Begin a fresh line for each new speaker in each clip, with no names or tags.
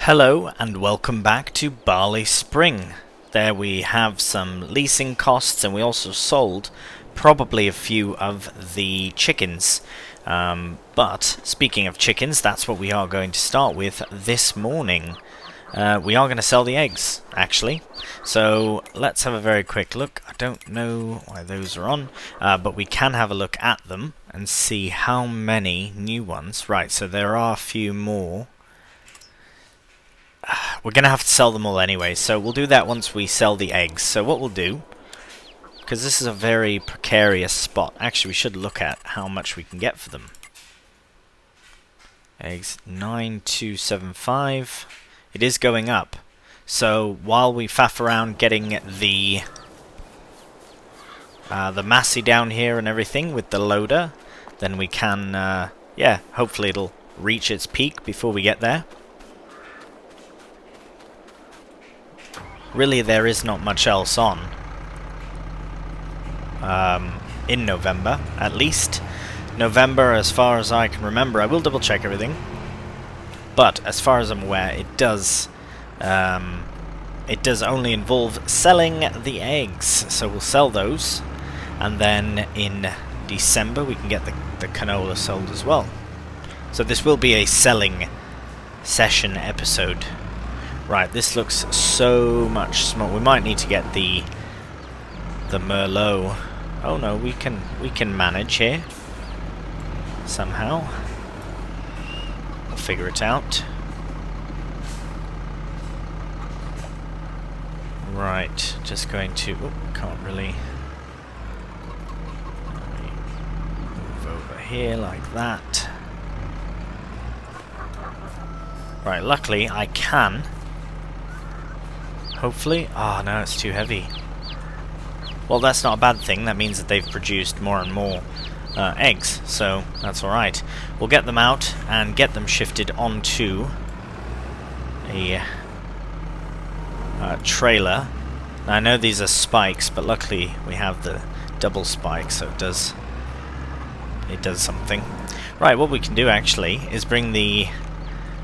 Hello and welcome back to Bally Spring. There we have some leasing costs, and we also sold probably a few of the chickens. But speaking of chickens, that's what we are going to start with this morning. We are going to sell the eggs, actually. So let's have a very quick look. I don't know why those are on, but we can have a look at them and see how many new ones. Right, so there are a few more. We're going to have to sell them all anyway, so we'll do that once we sell the eggs. So what we'll do, because this is a very precarious spot, actually we should look at how much we can get for them. Eggs 9275. It is going up. So while we faff around getting the massey down here and everything with the loader, then we can, yeah, hopefully it'll reach its peak before we get there. Really, there is not much else on in November, at least. November, as far as I can remember, I will double check everything, but as far as I'm aware, it does only involve selling the eggs. So we'll sell those, and then in December we can get the canola sold as well. So this will be a selling session episode. Right, this looks so much small. We might need to get the Merlot. Oh no, we can manage here somehow. We'll figure it out. Right, just going to. Oh, can't really move over here like that. Right, luckily I can. Hopefully. Oh no, it's too heavy. Well, that's not a bad thing. That means that they've produced more and more eggs, so that's alright. We'll get them out and get them shifted onto a trailer. Now, I know these are spikes, but luckily we have the double spike, so it does something. Right, what we can do actually is bring the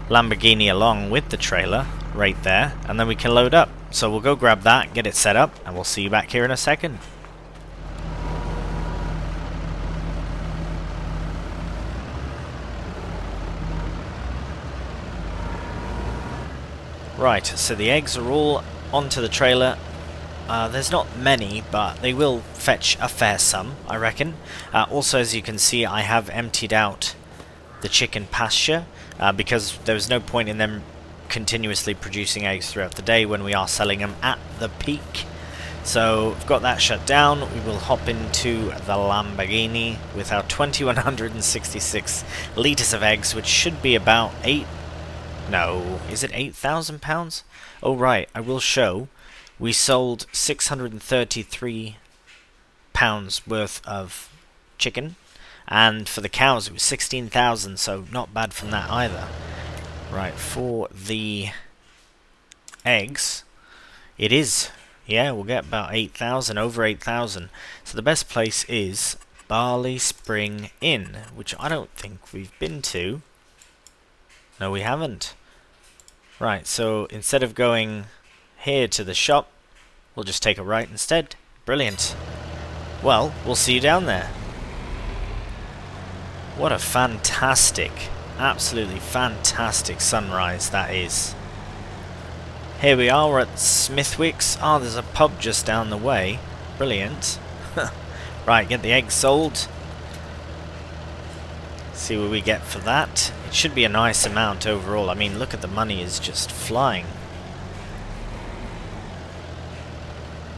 Lamborghini along with the trailer right there, and then we can load up. So we'll go grab that, get it set up, and we'll see you back here in a second. Right, so the eggs are all onto the trailer. There's not many, but they will fetch a fair sum, I reckon. Also, as you can see, I have emptied out the chicken pasture, because there was no point in them continuously producing eggs throughout the day when we are selling them at the peak. So we've got that shut down. We will hop into the Lamborghini with our 2166 litres of eggs, which should be about is it 8,000 pounds? Oh right, I will show. We sold 633 pounds worth of chicken, and for the cows it was 16,000, so not bad from that either. Right, for the eggs, it is, yeah, we'll get about 8,000, over 8,000. So the best place is Bally Spring Inn, which I don't think we've been to. No, we haven't. Right, so instead of going here to the shop, we'll just take a right instead. Brilliant. Well, we'll see you down there. What a fantastic, absolutely fantastic sunrise that is. Here we are, we're at Smithwick's. Oh, there's a pub just down the way. Brilliant. Right, get the eggs sold. See what we get for that. It should be a nice amount overall. I mean, look at the money is just flying.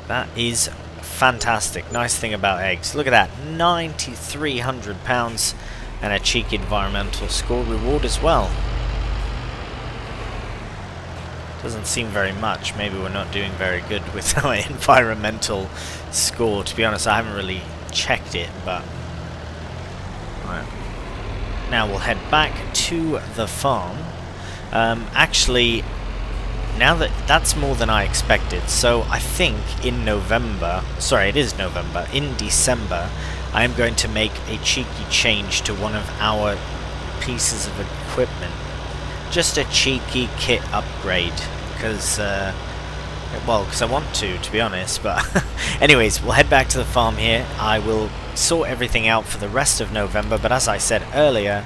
That is fantastic. Nice thing about eggs. Look at that, £9,300 and a cheeky environmental score reward as well. Doesn't seem very much. Maybe we're not doing very good with our environmental score. To be honest, I haven't really checked it, but right. Now we'll head back to the farm. Actually, now that's more than I expected. So I think in November, sorry, it is November, in December, I am going to make a cheeky change to one of our pieces of equipment. just a cheeky kit upgrade, because well, because I want to be honest, but anyways, we'll head back to the farm here. I will sort everything out for the rest of November, but as I said earlier,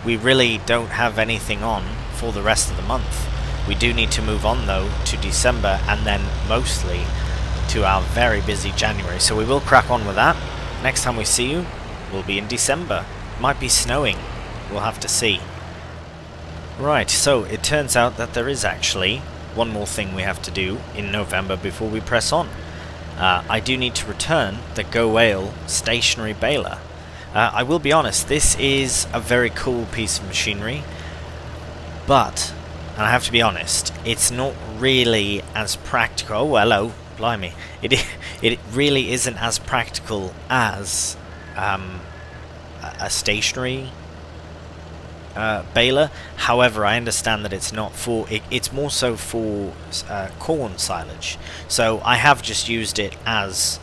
we really don't have anything on for the rest of the month. We do need to move on though to December, and then mostly to our very busy January, so we will crack on with that. Next time we see you will be in December. Might be snowing, we'll have to see. Right, so it turns out that there is actually one more thing we have to do in November before we press on. I do need to return the Go Whale stationary baler. I will be honest, this is a very cool piece of machinery, but, and I have to be honest, it's not really as practical. Oh, hello, blimey. It really isn't as practical as a stationary baler. However, I understand that it's not for it's more so for corn silage, so I have just used it as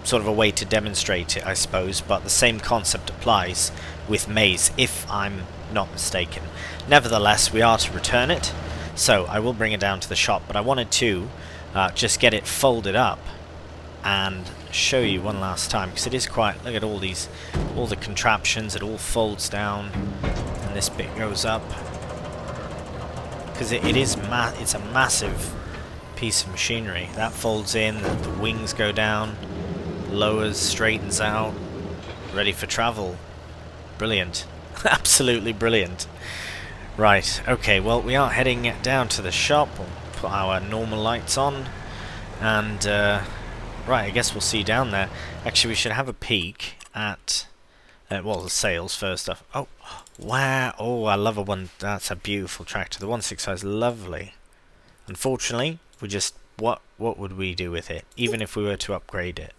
sort of a way to demonstrate it, I suppose, but the same concept applies with maize, if I'm not mistaken. Nevertheless, we are to return it, so I will bring it down to the shop, but I wanted to just get it folded up and show you one last time, because it is quite, look at all the contraptions, it all folds down, and this bit goes up, because it's a massive piece of machinery. That folds in, the wings go down, lowers, straightens out, ready for travel. Brilliant. Absolutely brilliant. Right, okay, well, we are heading down to the shop. We'll put our normal lights on, and right, I guess we'll see you down there. Actually, we should have a peek at well, the sales first off. Oh, wow. Oh, I love a one. That's a beautiful tractor. The 165 is lovely. Unfortunately, we just, what would we do with it, even if we were to upgrade it?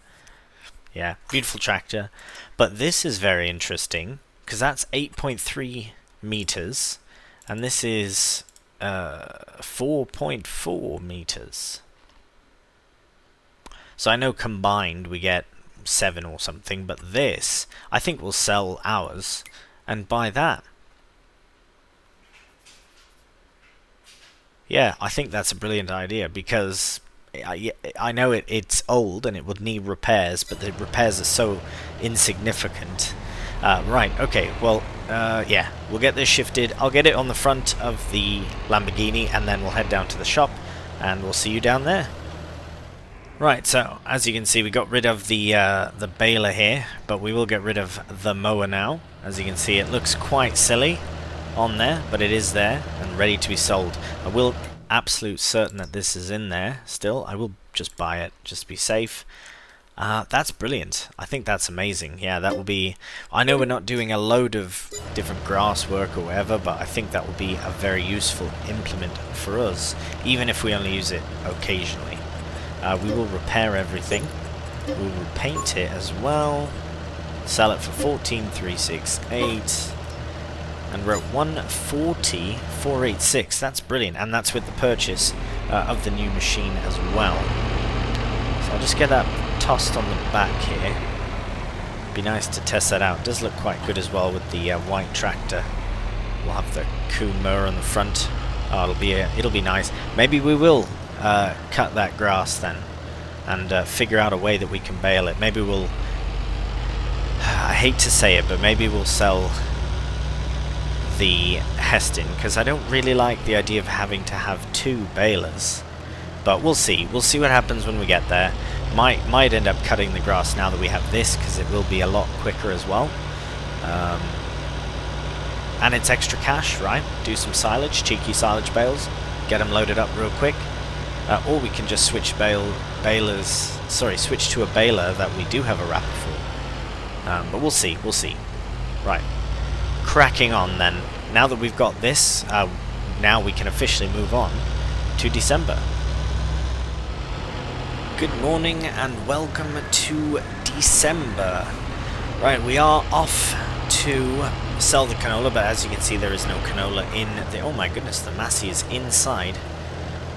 Yeah, beautiful tractor. But this is very interesting, because that's 8.3 meters, and this is 4.4 meters. So I know combined we get 7 or something, but this, I think we'll sell ours and buy that. Yeah, I think that's a brilliant idea, because I know it's old and it would need repairs, but the repairs are so insignificant. Right, okay, well, yeah, we'll get this shifted. I'll get it on the front of the Lamborghini, and then we'll head down to the shop, and we'll see you down there. Right, so, as you can see, we got rid of the baler here, but we will get rid of the mower now. As you can see, it looks quite silly on there, but it is there and ready to be sold. I will absolute certain that this is in there still. I will just buy it just to be safe. That's brilliant. I think that's amazing. Yeah, that will be, I know we're not doing a load of different grass work or whatever, but I think that will be a very useful implement for us, even if we only use it occasionally. We will repair everything. We will paint it as well. Sell it for 14,368. And we're at 140,486. That's brilliant, and that's with the purchase of the new machine as well. So I'll just get that tossed on the back here. Be nice to test that out. It does look quite good as well with the white tractor. We'll have the coon mower on the front. Oh, it'll be nice. Maybe we will cut that grass then, and figure out a way that we can bale it. Maybe we'll, I hate to say it, but maybe we'll sell the Heston, because I don't really like the idea of having to have 2 balers. But we'll see. We'll see what happens when we get there. Might end up cutting the grass now that we have this, because it will be a lot quicker as well. And it's extra cash, right? Do some silage, cheeky silage bales, get them loaded up real quick. Or we can just switch switch to a baler that we do have a wrapper for. But we'll see. Right. Cracking on then. Now that we've got this, now we can officially move on to December. Good morning and welcome to December. Right, we are off to sell the canola, but as you can see there is no canola in the... Oh my goodness, the Massey is inside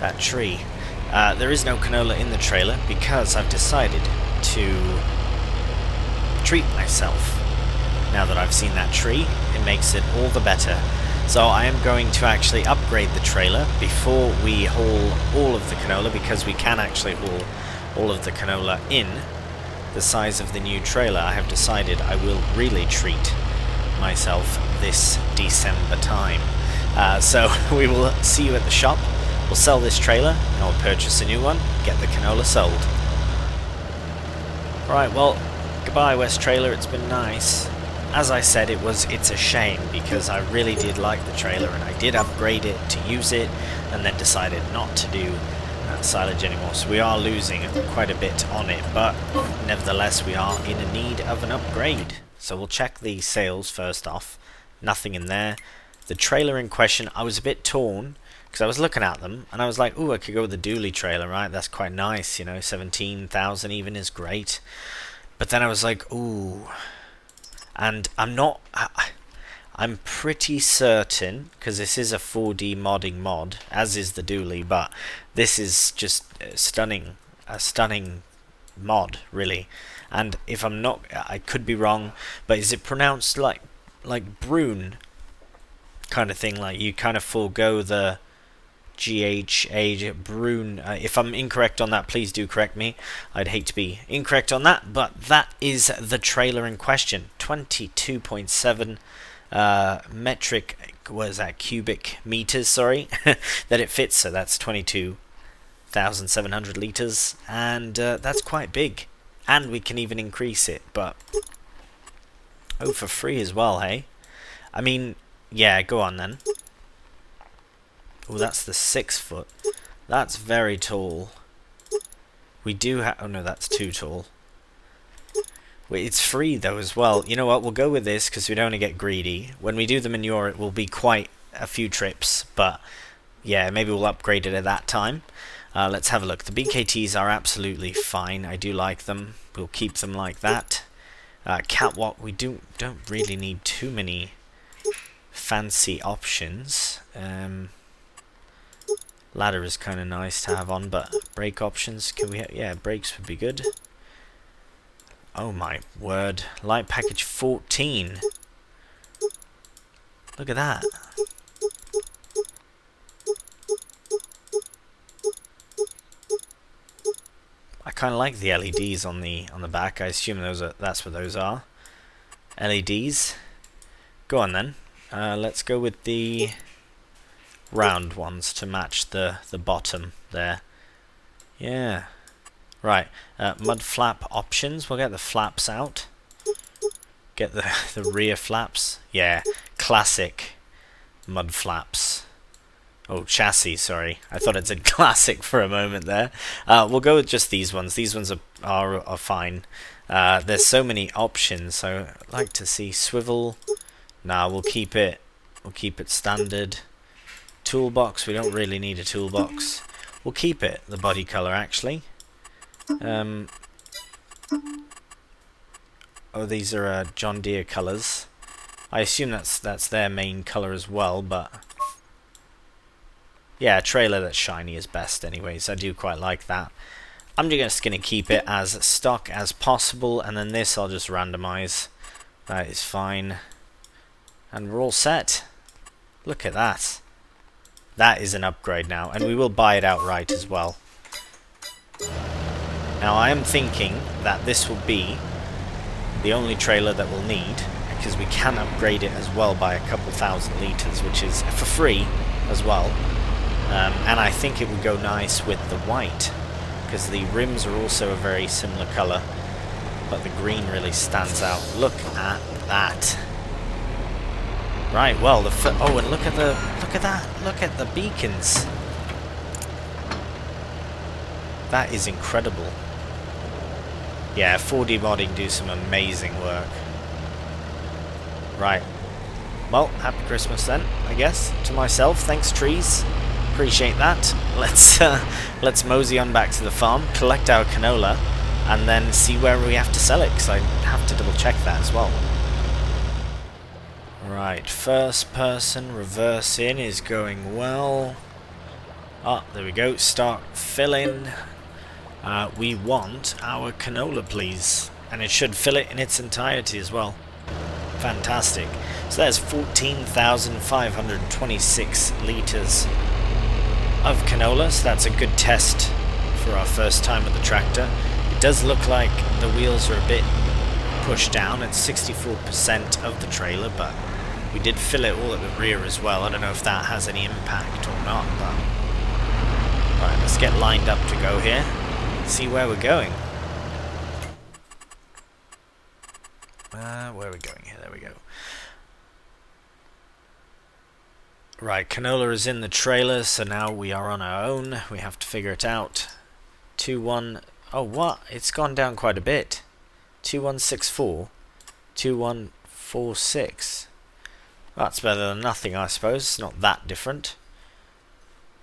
that tree. There is no canola in the trailer because I've decided to treat myself. Now that I've seen that tree, it makes it all the better. So I am going to actually upgrade the trailer before we haul all of the canola, because we can actually haul all of the canola in the size of the new trailer. I have decided I will really treat myself this December time. So we will see you at the shop. We'll sell this trailer and I'll purchase a new one, get the canola sold. Right, well, goodbye West Trailer, it's been nice. As I said, it's a shame because I really did like the trailer and I did upgrade it to use it and then decided not to do silage anymore. So we are losing quite a bit on it, but nevertheless we are in need of an upgrade. So we'll check the sales first off. Nothing in there. The trailer in question, I was a bit torn because I was looking at them and I was like, ooh, I could go with the dually trailer, right? That's quite nice, you know, 17,000 even is great. But then I was like, ooh. And I'm pretty certain, because this is a 4D modding mod, as is the dually, but this is just a stunning mod, really. And if I'm not, I could be wrong, but is it pronounced like Brune kind of thing, like you kind of forego the GHA, Brune? If I'm incorrect on that, please do correct me. I'd hate to be incorrect on that, but that is the trailer in question. 22.7 metric, what is that, cubic meters, sorry, that it fits, so that's 22,700 liters, and that's quite big, and we can even increase it, but oh, for free as well, hey? I mean, yeah, go on then. Oh, that's the 6 foot. That's very tall. We do have... oh no, that's too tall. Wait, it's free though as well. You know what, we'll go with this because we don't want to get greedy. When we do the manure, it will be quite a few trips, but yeah, maybe we'll upgrade it at that time. Let's have a look. The BKTs are absolutely fine. I do like them. We'll keep them like that. Catwalk, we don't really need too many fancy options. Ladder is kind of nice to have on, but brake options, can we yeah, brakes would be good. Oh my word, light package 14. Look at that. I kind of like the LEDs on the back. I assume that's what those are. LEDs. Go on then. Let's go with the round ones to match the bottom there. Yeah. Right. Mud flap options. We'll get the flaps out. Get the rear flaps. Yeah. Classic mud flaps. Oh, chassis, sorry. I thought it said classic for a moment there. We'll go with just these ones. These ones are fine. There's so many options, so I'd like to see swivel. Nah, we'll keep it standard. Toolbox, we don't really need a toolbox. We'll keep it, the body color actually. Oh, these are John Deere colors. I assume that's their main color as well, but yeah, a trailer that's shiny is best anyways. I do quite like that. I'm just going to keep it as stock as possible, and then this I'll just randomize. That is fine. And we're all set. Look at that. That is an upgrade now, and we will buy it outright as well. Now I am thinking that this will be the only trailer that we'll need, because we can upgrade it as well by a couple thousand liters, which is for free as well. And I think it would go nice with the white, because the rims are also a very similar color, but the green really stands out. Look at that. Right, well, oh, and look at that. Look at the beacons. That is incredible. Yeah, 4D modding do some amazing work. Right. Well, happy Christmas then, I guess, to myself. Thanks, trees. Appreciate that. Let's mosey on back to the farm, collect our canola, and then see where we have to sell it, because I have to double check that as well. Right, first person reverse in is going well. Ah, there we go. Start filling. We want our canola, please, and it should fill it in its entirety as well. Fantastic. So there's 14,526 litres of canola, so that's a good test for our first time with the tractor. It does look like the wheels are a bit pushed down. It's 64% of the trailer, but we did fill it all at the rear as well. I don't know if that has any impact or not, but... Right, let's get lined up to go here. See where we're going. Where are we going here? There we go. Right, canola is in the trailer, so now we are on our own. We have to figure it out. 2-1... Oh, what? It's gone down quite a bit. 2164. 2146. That's better than nothing, I suppose. It's not that different.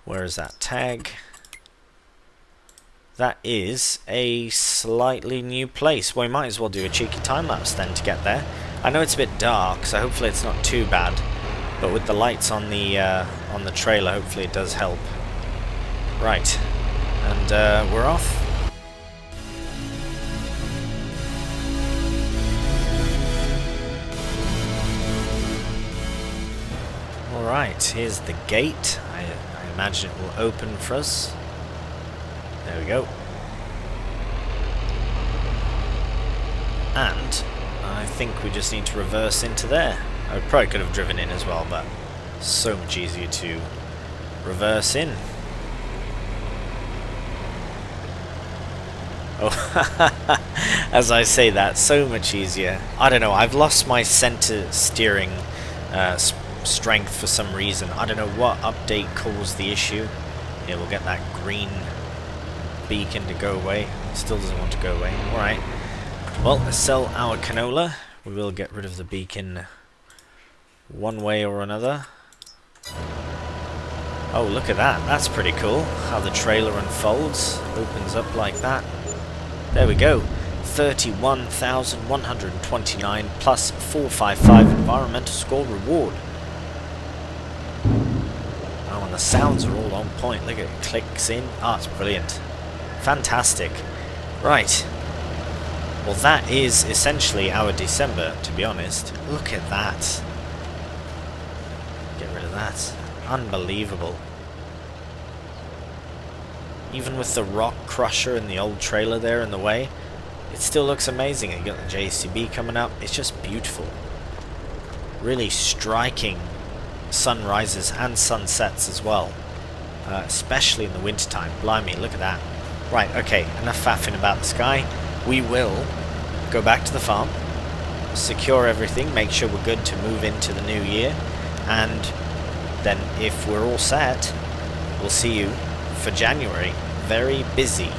Where is that tag? That is a slightly new place. Well, we might as well do a cheeky time-lapse then to get there. I know it's a bit dark, so hopefully it's not too bad. But with the lights on the trailer, hopefully it does help. Right. And we're off. Alright, here's the gate. I imagine it will open for us. There we go. And I think we just need to reverse into there. I probably could have driven in as well, but so much easier to reverse in. Oh, as I say that, so much easier. I don't know, I've lost my center steering strength for some reason. I don't know what update caused the issue. Yeah, we'll get that green beacon to go away. It still doesn't want to go away. Alright. Well, let's sell our canola. We will get rid of the beacon one way or another. Oh, look at that. That's pretty cool. How the trailer unfolds. Opens up like that. There we go. 31,129 plus 455 environmental score reward. Oh, and the sounds are all on point. Look at it. Clicks in. Ah, it's brilliant. Fantastic. Right. Well, that is essentially our December, to be honest. Look at that. Get rid of that. Unbelievable. Even with the rock crusher and the old trailer there in the way, it still looks amazing. You got the JCB coming up. It's just beautiful. Really striking sunrises and sunsets as well. Especially in the wintertime. Blimey, look at that. Right, okay, enough faffing about the sky. We will go back to the farm, secure everything, make sure we're good to move into the new year, and then if we're all set, we'll see you for January. Very busy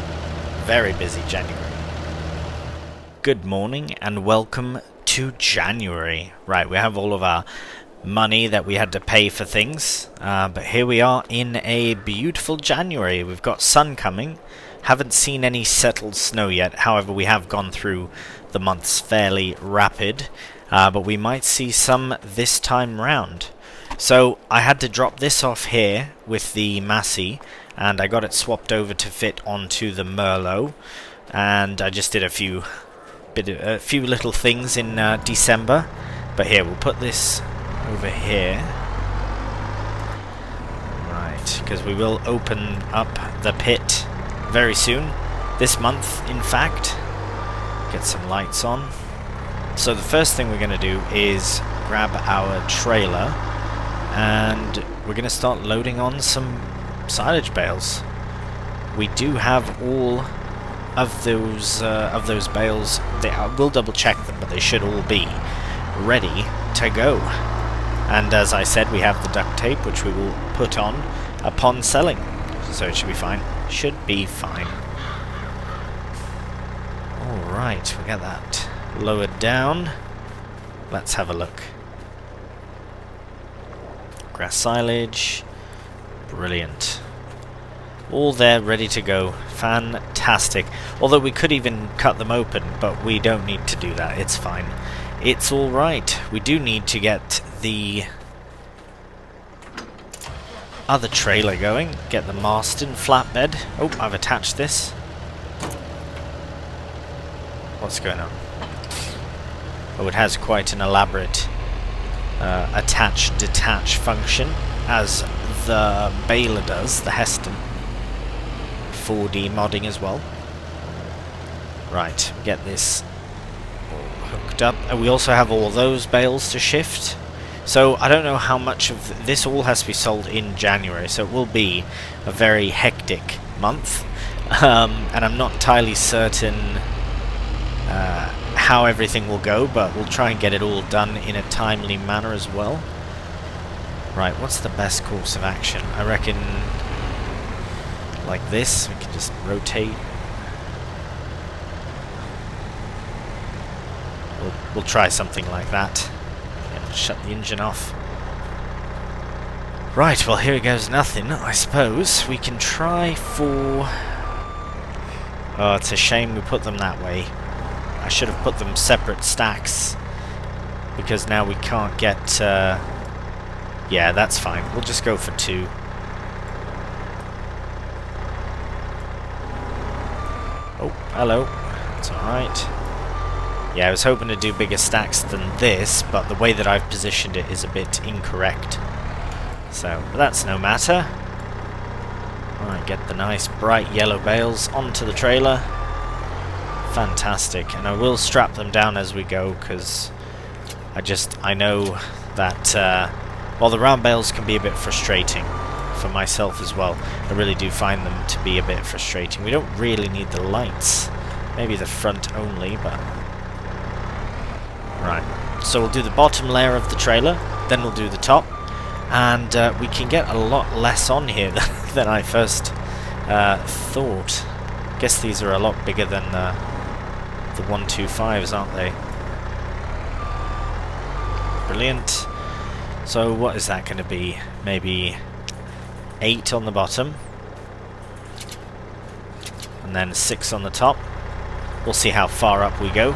January. Good morning and welcome to January. Right, we have all of our money that we had to pay for things, but here we are in a beautiful January. We've got sun coming. Haven't seen any settled snow yet, however we have gone through the months fairly rapid, but we might see some this time round. So I had to drop this off here with the Massey, and I got it swapped over to fit onto the Merlot, and I just did a few little things in December. But here, we'll put this over here. Right, because we will open up the pit very soon, this month in fact. Get some lights on. So the first thing we're going to do is grab our trailer and we're going to start loading on some silage bales. We do have all of those bales. We'll double check them, but they should all be ready to go. And as I said, we have the duct tape which we will put on upon selling, so it should be fine. Should be fine. Alright, we got that lowered down. Let's have a look. Grass silage. Brilliant. All there, ready to go. Fantastic. Although we could even cut them open, but we don't need to do that. It's fine. It's alright. We do need to get the other trailer going. Get the Marston flatbed. Oh, I've attached this. What's going on? Oh, it has quite an elaborate attach-detach function, as the baler does, the Heston. 4D modding as well. Right, get this all hooked up. And we also have all those bales to shift. So I don't know how much of this all has to be sold in January, so it will be a very hectic month. And I'm not entirely certain how everything will go, but we'll try and get it all done in a timely manner as well. Right, what's the best course of action? I reckon like this. We can just rotate. We'll try something like that. And shut the engine off. Right, well here goes nothing, I suppose. We can try for... Oh, it's a shame we put them that way. I should have put them separate stacks, because now we can't get... Yeah, that's fine. We'll just go for 2. Oh, hello. It's alright. Yeah, I was hoping to do bigger stacks than this, but the way that I've positioned it is a bit incorrect. So, but that's no matter. Alright, get the nice bright yellow bales onto the trailer. Fantastic. And I will strap them down as we go, because I know that, well, the round bales can be a bit frustrating for myself as well. I really do find them to be a bit frustrating. We don't really need the lights. Maybe the front only, but... Right. So we'll do the bottom layer of the trailer, then we'll do the top. And we can get a lot less on here than I first thought. Guess these are a lot bigger than the 125s, aren't they? Brilliant. So what is that going to be? Maybe 8 on the bottom. And then 6 on the top. We'll see how far up we go.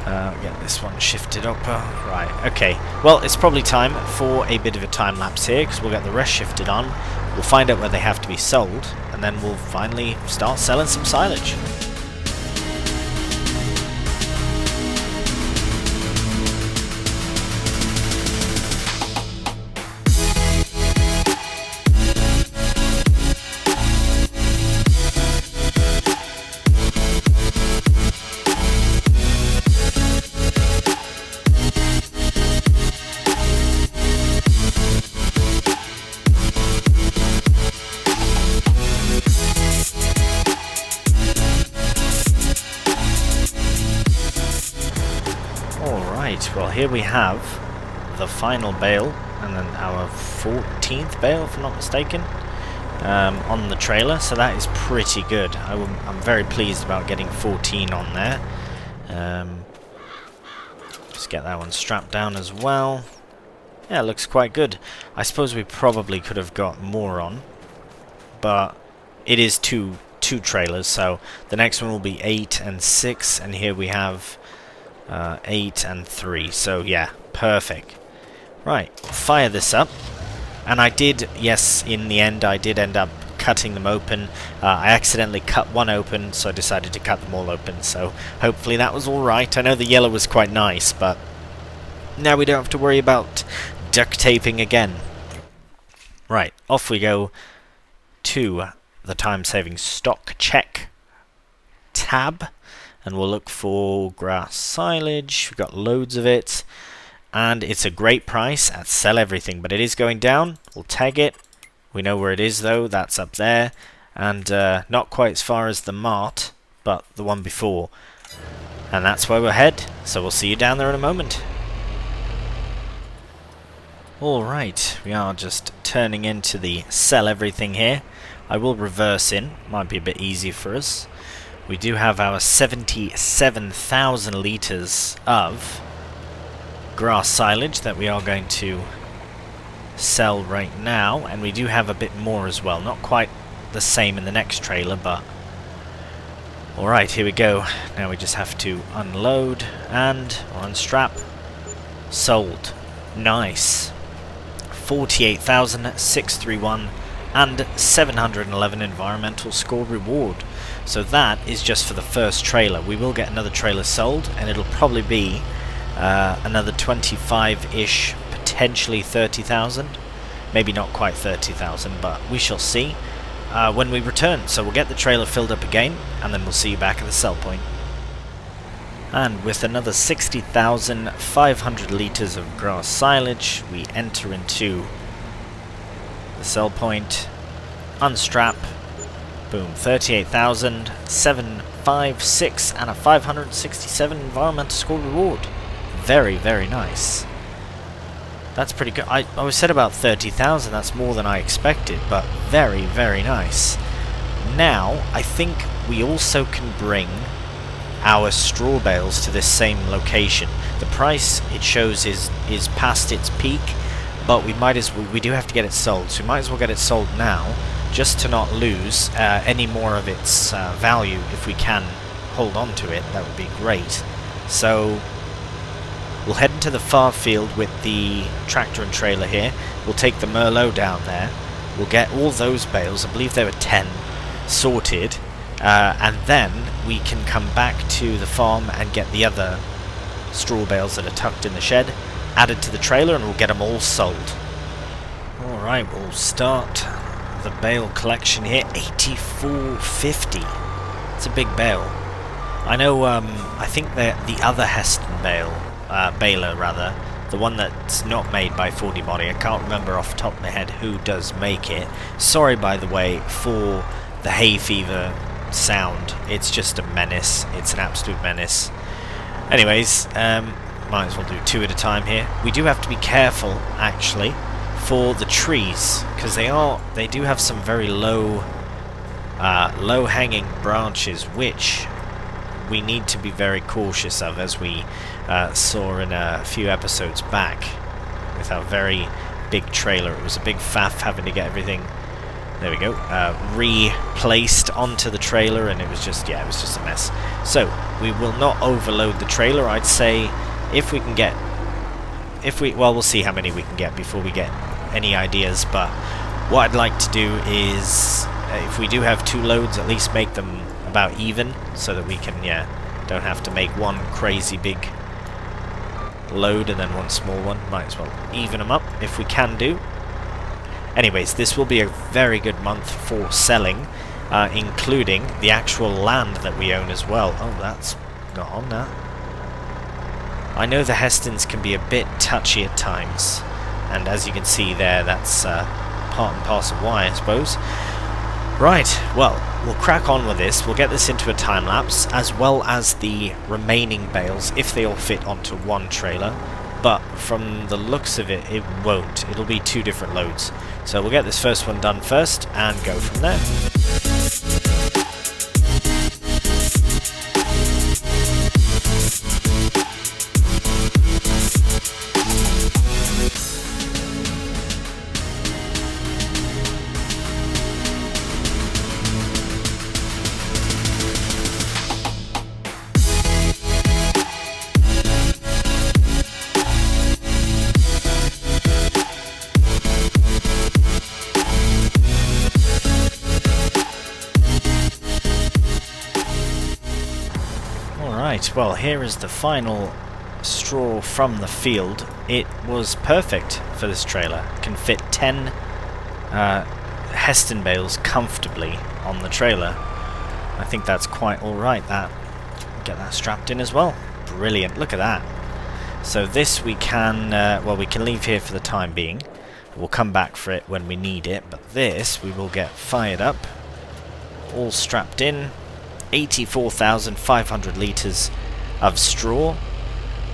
Get this one shifted up. Right, okay. Well, it's probably time for a bit of a time lapse here, because we'll get the rest shifted on. We'll find out where they have to be sold, and then we'll finally start selling some silage. Well, here we have the final bale, and then our 14th bale, if I'm not mistaken, on the trailer, so that is pretty good. I'm very pleased about getting 14 on there. Just get that one strapped down as well. Yeah, it looks quite good. I suppose we probably could have got more on, but it is two trailers, so the next one will be 8 and 6, and here we have 8 and 3, so yeah, perfect. Right, fire this up. And I did, yes, in the end I did end up cutting them open. I accidentally cut one open, so I decided to cut them all open, so hopefully that was alright. I know the yellow was quite nice, but now we don't have to worry about duct taping again. Right, off we go to the time-saving stock check tab. And we'll look for grass silage. We've got loads of it. And it's a great price at Sell Everything. But it is going down. We'll tag it. We know where it is though. That's up there. And not quite as far as the Mart, but the one before. And that's where we'll head. So we'll see you down there in a moment. Alright. We are just turning into the Sell Everything here. I will reverse in. Might be a bit easier for us. We do have our 77,000 litres of grass silage that we are going to sell right now, and we do have a bit more as well. Not quite the same in the next trailer, but... Alright, here we go. Now we just have to unload and unstrap. Sold. Nice. 48,631 and 711 environmental score reward. So that is just for the first trailer. We will get another trailer sold, and it'll probably be another 25-ish, potentially 30,000. Maybe not quite 30,000, but we shall see when we return. So we'll get the trailer filled up again, and then we'll see you back at the sell point. And with another 60,500 litres of grass silage, we enter into the sell point, unstrap, boom, 38,756 and a 567 environmental score reward. Very, very nice. That's pretty good. I was said about 30,000, that's more than I expected, but very, very nice. Now, I think we also can bring our straw bales to this same location. The price it shows is past its peak, but we do have to get it sold, so we might as well get it sold now, just to not lose any more of its value. If we can hold on to it, that would be great. So we'll head into the far field with the tractor and trailer here. We'll take the Merlot down there. We'll get all those bales, I believe there were 10, sorted, and then we can come back to the farm and get the other straw bales that are tucked in the shed added to the trailer, and we'll get them all sold. Alright, we'll start the bale collection here. 8450. It's a big bale. I know, I think the other Heston baler rather, the one that's not made by 40 Body, I can't remember off the top of my head who does make it. Sorry, by the way, for the hay fever sound. It's just a menace. It's an absolute menace. Anyways, might as well do two at a time here. We do have to be careful, actually, for the trees, because they do have some very low-hanging branches, which we need to be very cautious of, as we saw in a few episodes back with our very big trailer. It was a big faff having to get everything, there we go, replaced onto the trailer, and it was just a mess. So we will not overload the trailer. I'd say we'll see how many we can get before we get any ideas, but what I'd like to do is, if we do have two loads, at least make them about even, so that we can, don't have to make one crazy big load and then one small one. Might as well even them up if we can do. Anyways, this will be a very good month for selling, including the actual land that we own as well. Oh, that's not on that. I know the Hestons can be a bit touchy at times, and as you can see there, that's part and parcel of why, I suppose. Right, well, we'll crack on with this. We'll get this into a time-lapse, as well as the remaining bales, if they all fit onto one trailer. But from the looks of it, it won't. It'll be two different loads. So we'll get this first one done first, and go from there. Well, here is the final straw from the field. It was perfect for this trailer. It can fit 10 Heston bales comfortably on the trailer. I think that's quite alright. Get that strapped in as well. Brilliant, look at that. So this we can, we can leave here for the time being. We'll come back for it when we need it, but this we will get fired up, all strapped in. 84,500 litres of straw.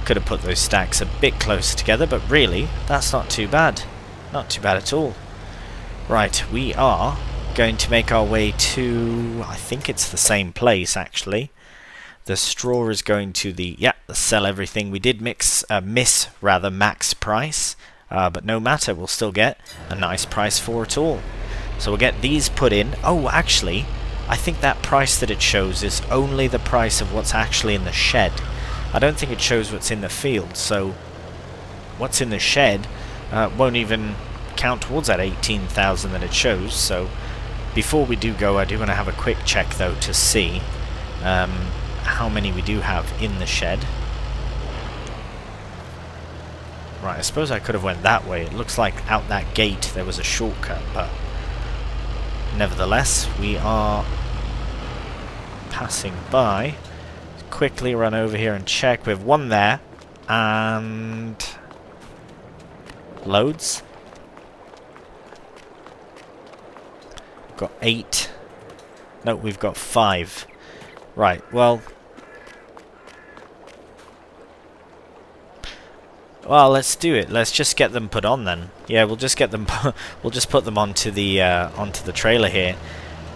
Could have put those stacks a bit closer together, but really, that's not too bad. Not too bad at all. Right, we are going to make our way to, I think it's the same place actually. The straw is going to the sell everything. We did miss max price, but no matter, we'll still get a nice price for it all. So we'll get these put in. Oh, actually, I think that price that it shows is only the price of what's actually in the shed. I don't think it shows what's in the field, so what's in the shed won't even count towards that 18,000 that it shows. So before we do go, I do want to have a quick check though to see how many we do have in the shed. Right, I suppose I could have went that way. It looks like out that gate there was a shortcut, but nevertheless, we are passing by. Quickly run over here and check. We have one there, and loads. Got 8. No, we've got 5. Right, well, let's do it. Let's just get them put on then. Yeah, we'll just get them. We'll just put them onto the trailer here.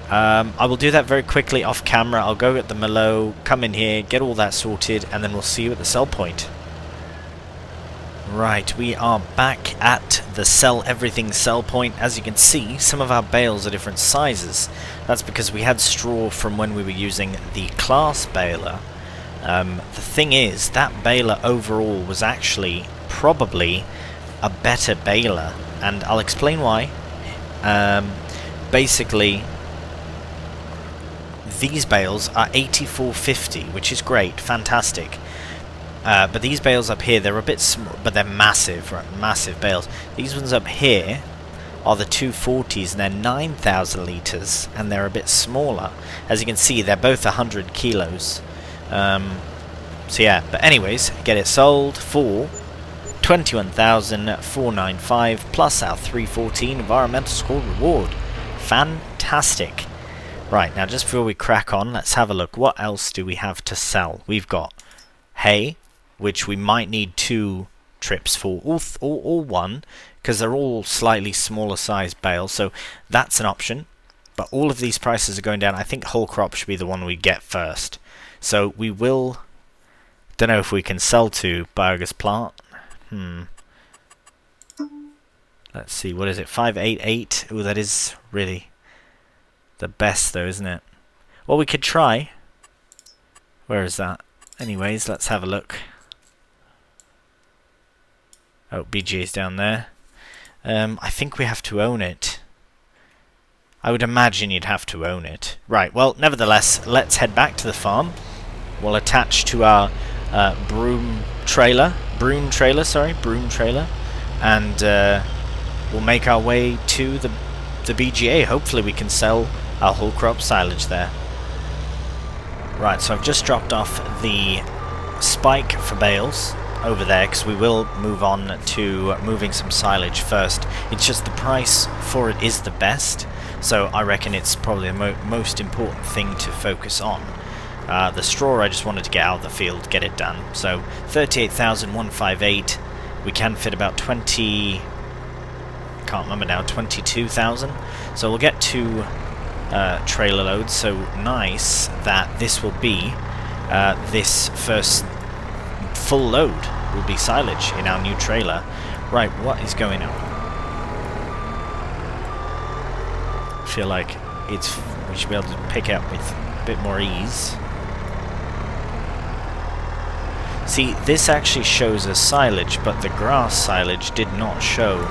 I will do that very quickly off camera. I'll go get the Merlot, come in here, get all that sorted, and then we'll see you at the sell point. Right, we are back at the Sell Everything sell point. As you can see, some of our bales are different sizes. That's because we had straw from when we were using the class baler. The thing is, that baler overall was actually probably a better baler, and I'll explain why. Basically, these bales are 8450, which is great, fantastic. But these bales up here, they're a bit small, but they're massive, right? Massive bales. These ones up here are the 240s, and they're 9,000 litres, and they're a bit smaller. As you can see, they're both 100 kilos. So yeah, but anyways, get it sold for 21,495 plus our 314 environmental score reward. Fantastic. Right, now just before we crack on, let's have a look. What else do we have to sell? We've got hay, which we might need 2 trips for, or 1, because they're all slightly smaller size bales, so that's an option. But all of these prices are going down. I think whole crop should be the one we get first. So we will... Don't know if we can sell to biogas plant. Let's see, what is it? 588. Oh, that is really the best though, isn't it? Well, we could try. Where is that? Anyways, let's have a look. Oh, BGA's down there. I think we have to own it. I would imagine you'd have to own it. Right, well, nevertheless, let's head back to the farm. We'll attach to our broom trailer, and we'll make our way to the BGA. Hopefully we can sell our whole crop silage there. Right, so I've just dropped off the spike for bales over there, because we will move on to moving some silage first. It's just the price for it is the best, so I reckon it's probably the most important thing to focus on. The straw, I just wanted to get out of the field, get it done. So 38,158. We can fit about 20. Can't remember now. 22,000. So we'll get 2 trailer loads. So nice that this will be this first full load will be silage in our new trailer. Right, what is going on? I feel like we should be able to pick up with a bit more ease. See, this actually shows as silage, but the grass silage did not show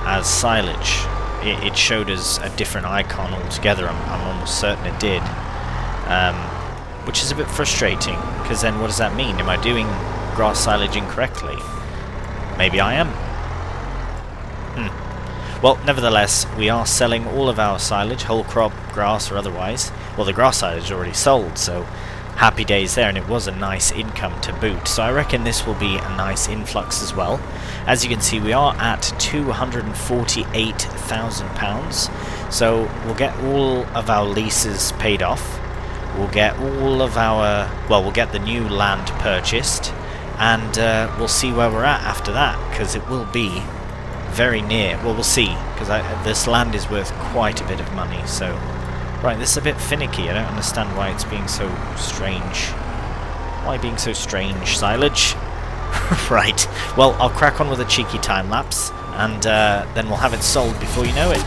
as silage. It showed as a different icon altogether. I'm almost certain it did. Which is a bit frustrating, because then what does that mean? Am I doing grass silage incorrectly? Maybe I am. Well, nevertheless, we are selling all of our silage, whole crop, grass or otherwise. Well, the grass silage is already sold, so happy days there, and it was a nice income to boot. So I reckon this will be a nice influx as well. As you can see, we are at £248,000. So we'll get all of our leases paid off. We'll get all of our... Well, we'll get the new land purchased. And we'll see where we're at after that, because it will be very near. Well, we'll see, because this land is worth quite a bit of money, so... Right, this is a bit finicky. I don't understand why it's being so strange. Why being so strange, silage? Right, well, I'll crack on with a cheeky time lapse, and then we'll have it sold before you know it.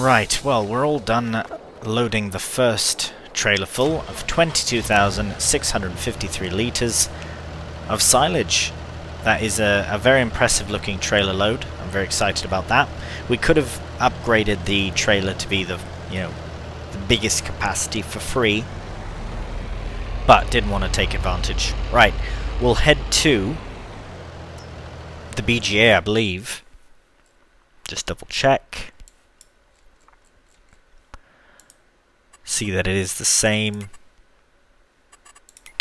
Right, well, we're all done loading the first trailer full of 22,653 litres of silage. That is a very impressive looking trailer load. I'm very excited about that. We could have upgraded the trailer to be the biggest capacity for free, but didn't want to take advantage. Right, we'll head to the BGA, I believe. Just double check. See that it is the same.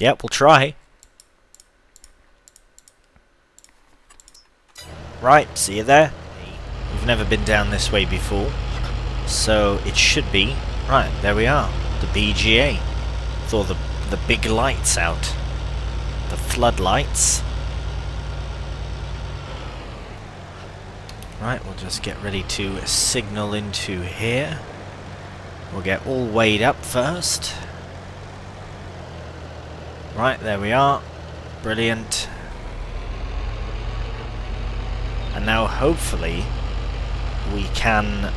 Yep, we'll try. Right, see you there. We've never been down this way before, so it should be. Right, there we are. The BGA. With all the big lights out. The floodlights. Right, we'll just get ready to signal into here. We'll get all weighed up first. Right, there we are. Brilliant. And now hopefully we can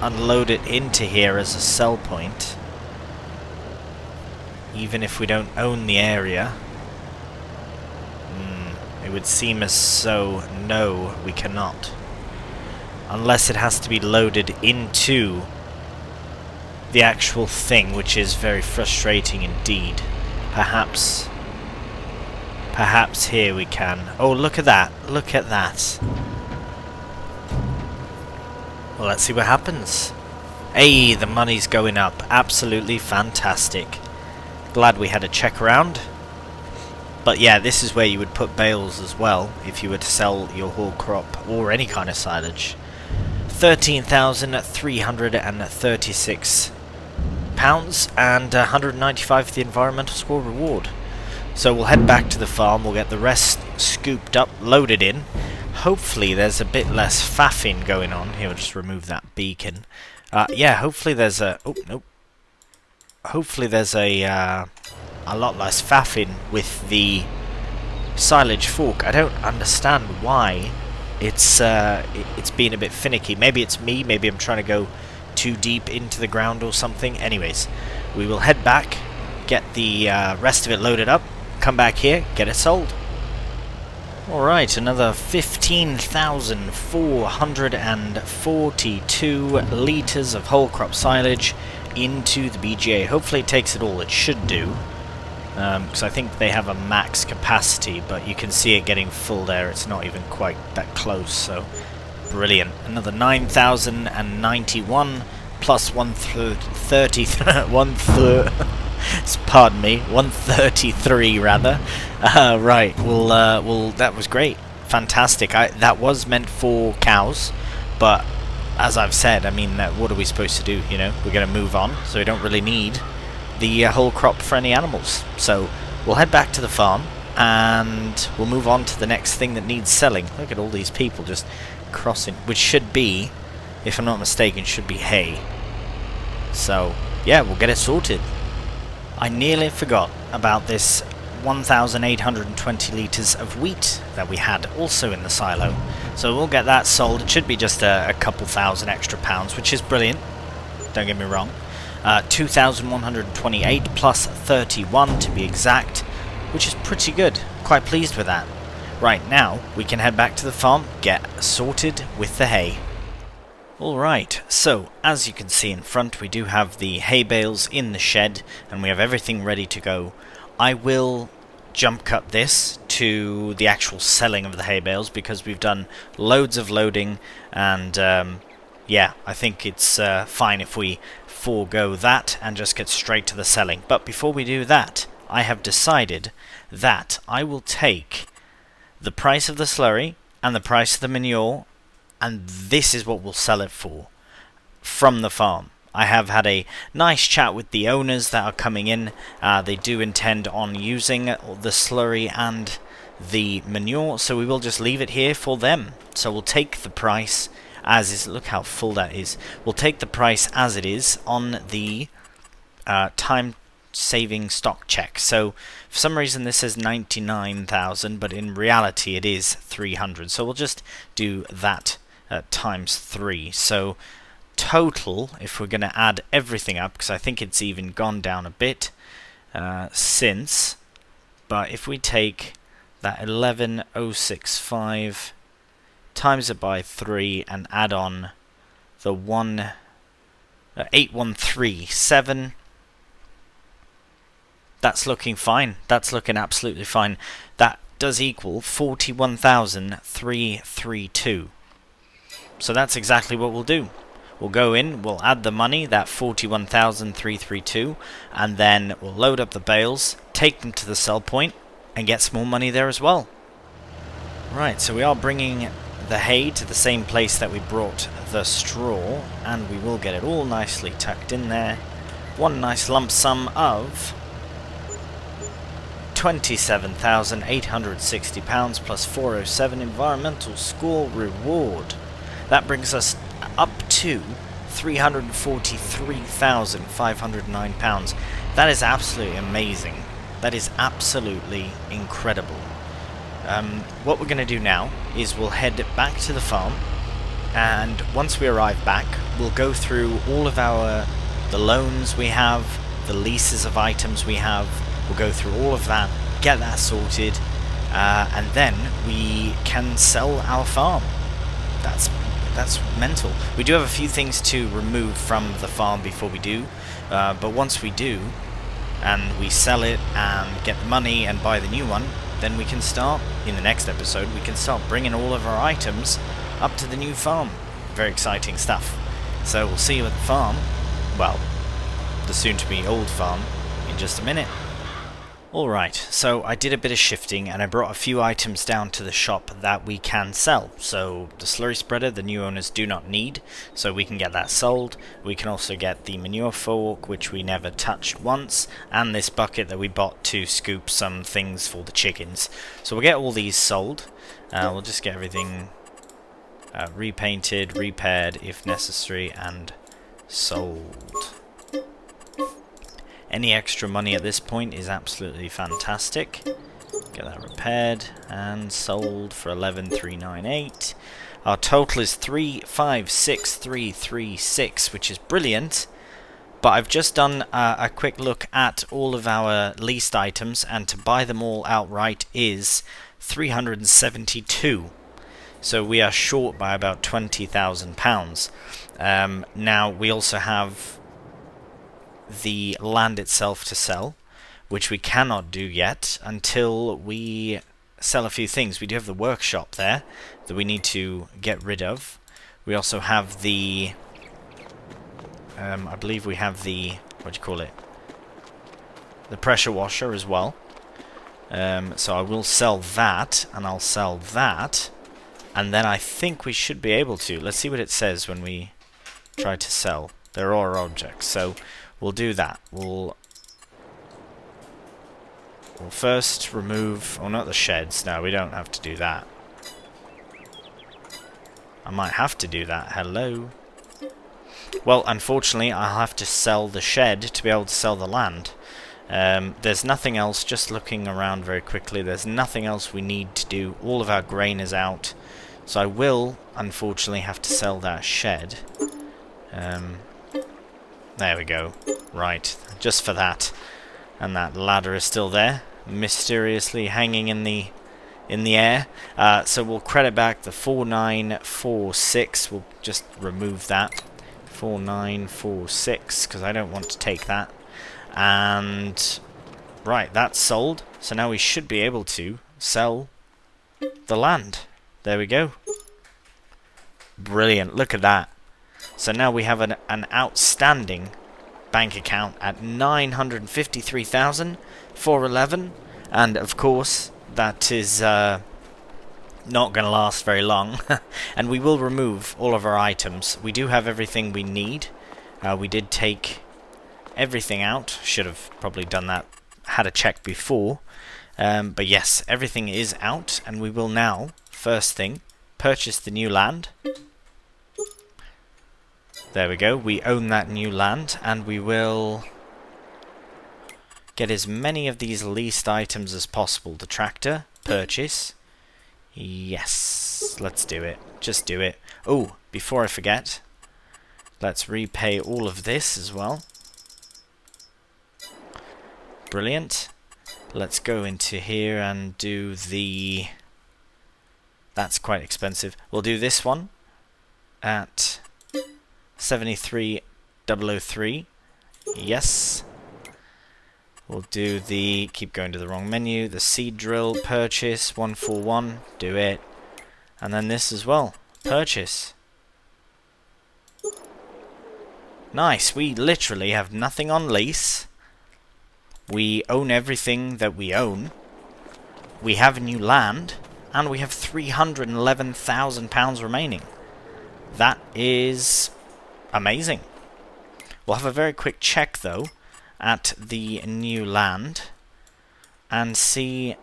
unload it into here as a sell point. Even if we don't own the area. It would seem as though no, we cannot. Unless it has to be loaded into the actual thing, which is very frustrating indeed. Perhaps here we can. Oh, look at that. Look at that. Well, let's see what happens. Hey, the money's going up. Absolutely fantastic. Glad we had a check around. But yeah, this is where you would put bales as well if you were to sell your whole crop or any kind of silage. 13,336 pounds and 195 for the environmental score reward. So we'll head back to the farm, we'll get the rest scooped up, loaded in. Hopefully there's a bit less faffing going on. Here, we'll just remove that beacon. Yeah, hopefully there's a... Oh, nope. Hopefully there's a lot less faffing with the silage fork. I don't understand why it's been a bit finicky. Maybe it's me, maybe I'm trying to go too deep into the ground or something. Anyways, we will head back, get the rest of it loaded up, come back here, get it sold. Alright, another 15,442 litres of whole crop silage into the BGA. Hopefully it takes it all. It should do. Because I think they have a max capacity, but you can see it getting full there. It's not even quite that close, so brilliant. Another 9,091 plus 133 rather. Right, well, that was great. Fantastic. That was meant for cows, but as I've said, I mean, what are we supposed to do, you know? We're going to move on, so we don't really need the whole crop for any animals. So we'll head back to the farm and we'll move on to the next thing that needs selling. Look at all these people just crossing, which should be, if I'm not mistaken, should be hay. So yeah, we'll get it sorted. I nearly forgot about this 1,820 litres of wheat that we had also in the silo. So we'll get that sold. It should be just a couple thousand extra pounds, which is brilliant, don't get me wrong. 2,128 plus 31 to be exact, which is pretty good. Quite pleased with that. Right, now we can head back to the farm, get sorted with the hay. Alright, so as you can see in front, we do have the hay bales in the shed and we have everything ready to go. I will jump cut this to the actual selling of the hay bales because we've done loads of loading, and yeah, I think it's fine if we forego that and just get straight to the selling. But before we do that, I have decided that I will take the price of the slurry and the price of the manure, and this is what we'll sell it for from the farm. I have had a nice chat with the owners that are coming in. They do intend on using the slurry and the manure, so we will just leave it here for them. So we'll take the price as is. Look how full that is. We'll take the price as it is on the time-saving stock check. So for some reason this says 99,000, but in reality it is 300. So we'll just do that times 3. So total, if we're going to add everything up, because I think it's even gone down a bit since, but if we take that 11,065 times it by 3 and add on the 8137, that's looking fine. That's looking absolutely fine. That does equal 41,332. So that's exactly what we'll do. We'll go in, we'll add the money, that 41,332, and then we'll load up the bales, take them to the sell point, and get some more money there as well. Right, so we are bringing the hay to the same place that we brought the straw, and we will get it all nicely tucked in there. One nice lump sum of £27,860 plus 407 environmental score reward. That brings us up to £343,509. That is absolutely amazing. That is absolutely incredible. What we're going to do now is we'll head back to the farm, and once we arrive back, we'll go through all of the loans we have, the leases of items we have. We'll go through all of that, get that sorted, and then we can sell our farm. That's mental. We do have a few things to remove from the farm before we do, but once we do, and we sell it and get the money and buy the new one, then we can start, in the next episode, we can start bringing all of our items up to the new farm. Very exciting stuff. So we'll see you at the farm, well, the soon-to-be old farm, in just a minute. Alright, so I did a bit of shifting and I brought a few items down to the shop that we can sell. So the slurry spreader the new owners do not need, so we can get that sold. We can also get the manure fork, which we never touched once, and this bucket that we bought to scoop some things for the chickens. So we'll get all these sold. We'll just get everything repainted, repaired if necessary, and sold. Any extra money at this point is absolutely fantastic. Get that repaired and sold for 11,398. Our total is 356,336, which is brilliant. But I've just done a quick look at all of our leased items, and to buy them all outright is 372. So we are short by about £20,000. Now we also have the land itself to sell, which we cannot do yet until we sell a few things. We do have the workshop there that we need to get rid of. We also have the I believe we have the, what do you call it, the pressure washer as well. So I will sell that, and I'll sell that, and then I think we should be able to, let's see what it says when we try to sell. There are objects, so we'll do that. We'll first remove... oh, not the sheds. No, we don't have to do that. I might have to do that. Hello. Well, unfortunately, I'll have to sell the shed to be able to sell the land. There's nothing else, just looking around very quickly, there's nothing else we need to do. All of our grain is out. So I will, unfortunately, have to sell that shed. There we go. Right, just for that. And that ladder is still there, mysteriously hanging in the air. So we'll credit back the 4946. We'll just remove that. 4946, because I don't want to take that. And right, that's sold. So now we should be able to sell the land. There we go. Brilliant, look at that. So now we have an outstanding bank account at 953,411, and of course that is not going to last very long. And we will remove all of our items. We do have everything we need. We did take everything out. Should have probably done that, had a check before. But yes, everything is out, and we will now, first thing, purchase the new land. There we go, we own that new land, and we will get as many of these leased items as possible. The tractor, purchase. Yes, let's do it. Just do it. Oh, before I forget, Let's repay all of this as well. Brilliant. Let's go into here and do the... That's quite expensive. We'll do this one at 73,003. Yes. We'll do the... Keep going to the wrong menu. The seed drill purchase 141. Do it. And then this as well. Purchase. Nice. We literally have nothing on lease. We own everything that we own. We have new land. And we have £311,000 remaining. That is amazing. We'll have a very quick check, though, at the new land. And see...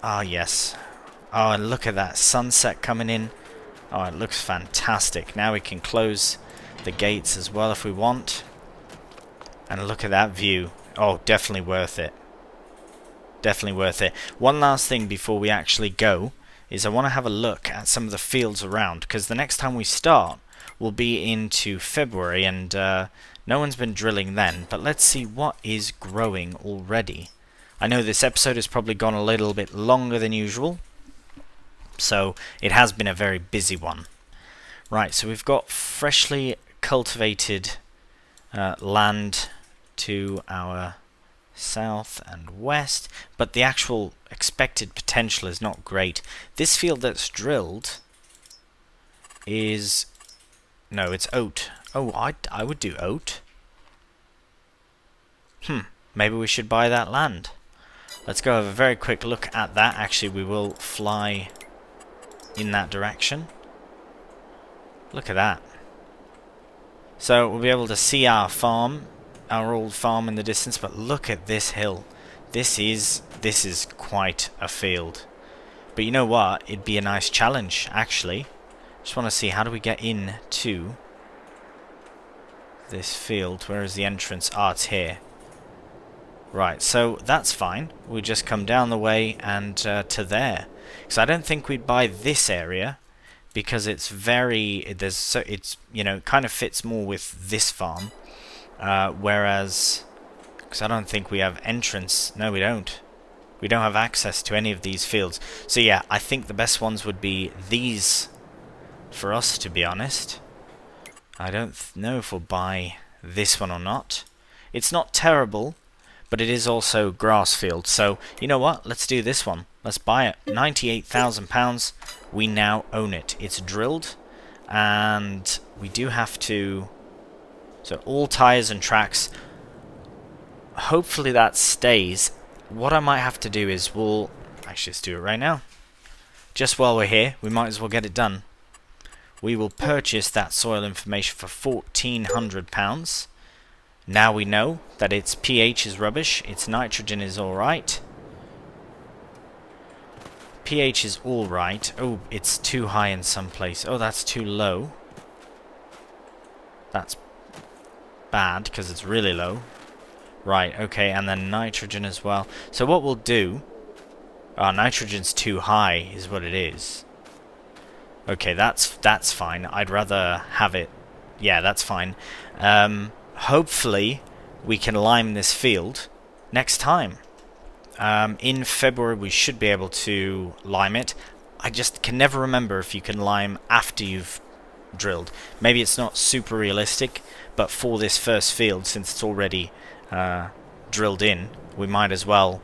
Ah, yes. Oh, and look at that sunset coming in. Oh, it looks fantastic. Now we can close the gates as well if we want. And look at that view. Oh, definitely worth it. Definitely worth it. One last thing before we actually go is I want to have a look at some of the fields around, because the next time we start will be into February, and no one's been drilling then. But let's see what is growing already. I know this episode has probably gone a little bit longer than usual, so it has been a very busy one. Right, so we've got freshly cultivated land to our south and west, but the actual expected potential is not great. This field that's drilled is... No, it's oat. Oh, I would do oat. Maybe we should buy that land. Let's go have a very quick look at that. Actually, we will fly in that direction. Look at that. So we'll be able to see our farm, our old farm in the distance, but look at this hill. This is quite a field. But you know what? It'd be a nice challenge, actually. Just want to see, how do we get in to this field? Where is the entrance? Ah, it's here. Right, so that's fine. We just come down the way and to there. So I don't think we'd buy this area, because it's very... it's, you know, kind of fits more with this farm. Whereas... Because I don't think we have entrance. No, we don't. We don't have access to any of these fields. So yeah, I think the best ones would be these for us, to be honest. I don't know if we'll buy this one or not. It's not terrible, but it is also grass field. So, you know what? Let's do this one. Let's buy it. £98,000. We now own it. It's drilled. And we do have to... So all tires and tracks. Hopefully that stays. What I might have to do is we'll... Actually, let's do it right now. Just while we're here, we might as well get it done. We will purchase that soil information for £1,400. Now we know that its pH is rubbish, its nitrogen is alright. pH is alright. Oh, it's too high in some place. Oh, that's too low. That's bad, because it's really low. Right, okay, and then nitrogen as well. So what we'll do... nitrogen's too high, is what it is. Okay, that's fine. I'd rather have it... Yeah, that's fine. Hopefully, we can lime this field next time. In February, we should be able to lime it. I just can never remember if you can lime after you've drilled. Maybe it's not super realistic, but for this first field, since it's already drilled in, we might as well,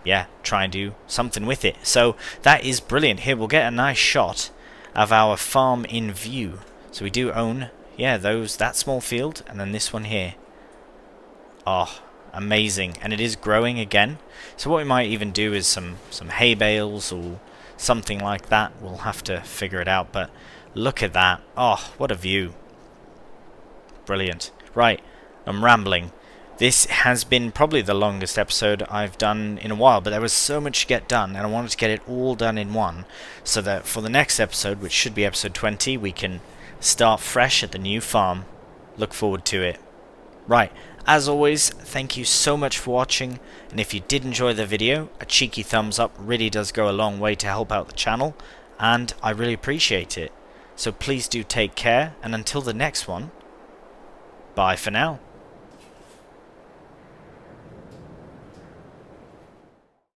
yeah, try and do something with it. So that is brilliant. Here, we'll get a nice shot of our farm in view. So we do own, yeah, that small field, and then this one here. Oh, amazing. And it is growing again. So what we might even do is some hay bales or something like that. We'll have to figure it out, but look at that. Oh, what a view. Brilliant. Right, I'm rambling. This has been probably the longest episode I've done in a while, but there was so much to get done, and I wanted to get it all done in one, so that for the next episode, which should be episode 20, we can start fresh at the new farm. Look forward to it. Right, as always, thank you so much for watching, and if you did enjoy the video, a cheeky thumbs up really does go a long way to help out the channel, and I really appreciate it. So please do take care, and until the next one, Bye for now.